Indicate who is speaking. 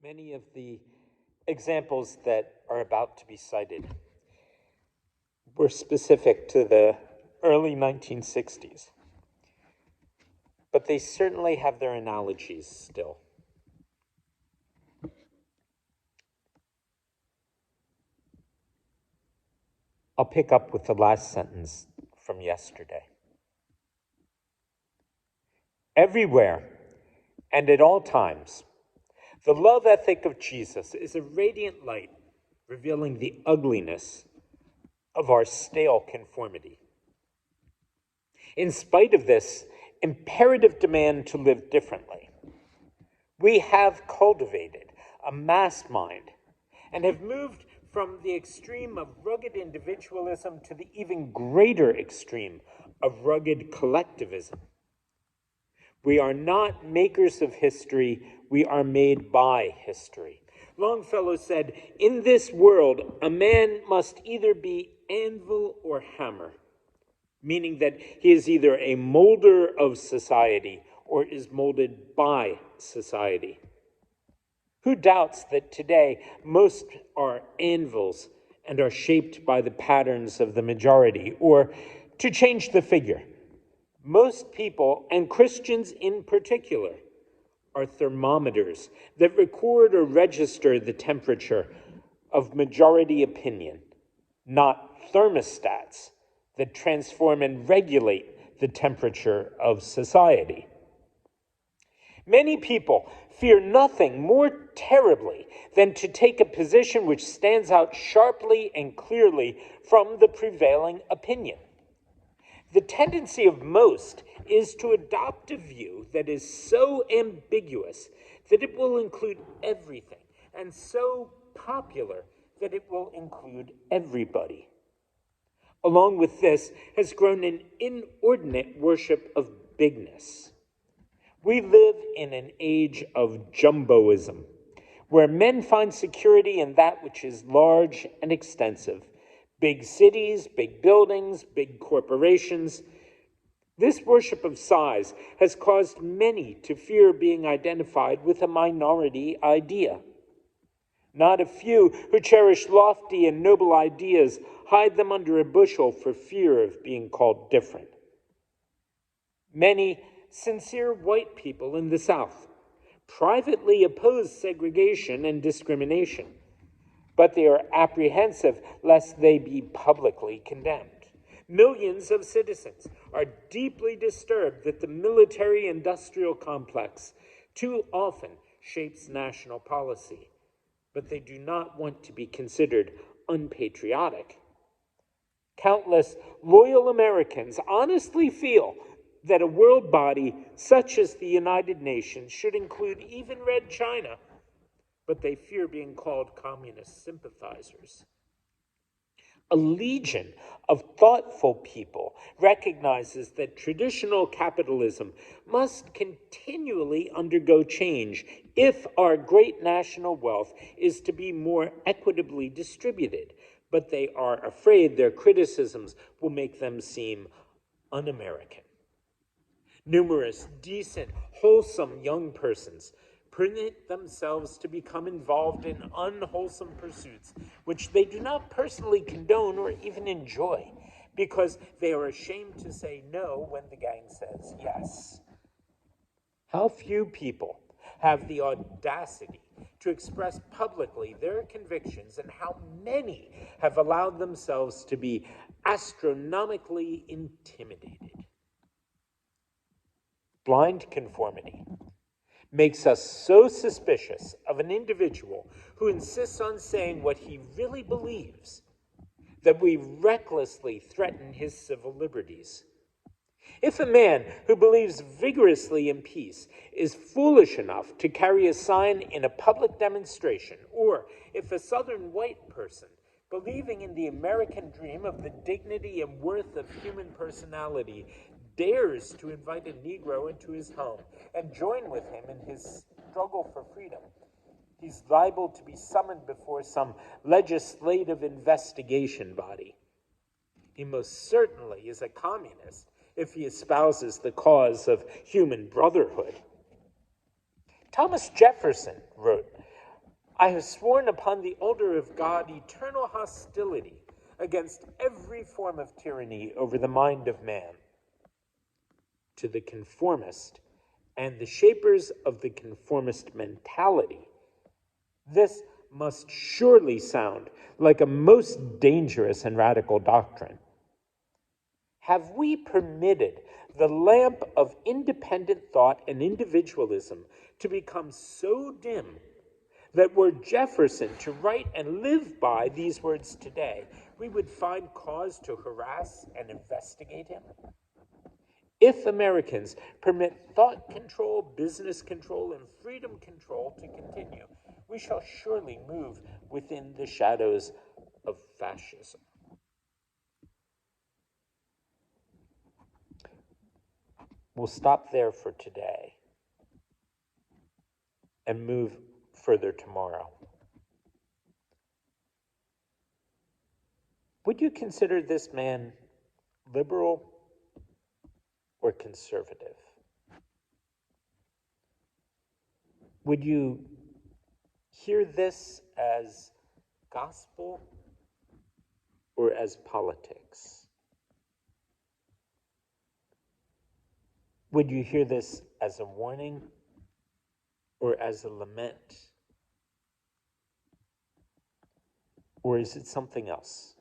Speaker 1: Many of the examples that are about to be cited were specific to the early 1960s, but they certainly have their analogies still. I'll pick up with the last sentence from yesterday. Everywhere and at all times, the love ethic of Jesus is a radiant light revealing the ugliness of our stale conformity. In spite of this imperative demand to live differently, we have cultivated a mass mind and have moved from the extreme of rugged individualism to the even greater extreme of rugged collectivism. We are not makers of history, we are made by history. Longfellow said, "In this world, a man must either be anvil or hammer," meaning that he is either a molder of society or is molded by society. Who doubts that today most are anvils and are shaped by the patterns of the majority? Or, to change the figure, most people, and Christians in particular, are thermometers that record or register the temperature of majority opinion, not thermostats that transform and regulate the temperature of society. Many people fear nothing more terribly than to take a position which stands out sharply and clearly from the prevailing opinion. The tendency of most is to adopt a view that is so ambiguous that it will include everything, and so popular that it will include everybody. Along with this has grown an inordinate worship of bigness. We live in an age of jumboism, where men find security in that which is large and extensive. Big cities, big buildings, big corporations. This worship of size has caused many to fear being identified with a minority idea. Not a few who cherish lofty and noble ideas hide them under a bushel for fear of being called different. Many sincere white people in the South privately oppose segregation and discrimination, but they are apprehensive lest they be publicly condemned. Millions of citizens are deeply disturbed that the military-industrial complex too often shapes national policy, but they do not want to be considered unpatriotic. Countless loyal Americans honestly feel that a world body such as the United Nations should include even Red China, but they fear being called communist sympathizers. A legion of thoughtful people recognizes that traditional capitalism must continually undergo change if our great national wealth is to be more equitably distributed, but they are afraid their criticisms will make them seem un-American. Numerous decent, wholesome young persons permit themselves to become involved in unwholesome pursuits, which they do not personally condone or even enjoy, because they are ashamed to say no when the gang says yes. How few people have the audacity to express publicly their convictions, and how many have allowed themselves to be astronomically intimidated. Blind conformity makes us so suspicious of an individual who insists on saying what he really believes that we recklessly threaten his civil liberties. If a man who believes vigorously in peace is foolish enough to carry a sign in a public demonstration, or if a Southern white person, believing in the American dream of the dignity and worth of human personality, dares to invite a Negro into his home and join with him in his struggle for freedom, he's liable to be summoned before some legislative investigation body. He most certainly is a communist if he espouses the cause of human brotherhood. Thomas Jefferson wrote, I have sworn upon the altar of God eternal hostility against every form of tyranny over the mind of man. To the conformist and the shapers of the conformist mentality, this must surely sound like a most dangerous and radical doctrine. Have we permitted the lamp of independent thought and individualism to become so dim that were Jefferson to write and live by these words today, we would find cause to harass and investigate him? If Americans permit thought control, business control, and freedom control to continue, we shall surely move within the shadows of fascism. We'll stop there for today and move further tomorrow. Would you consider this man liberal or conservative? Would you hear this as gospel or as politics? Would you hear this as a warning or as a lament? Or is it something else?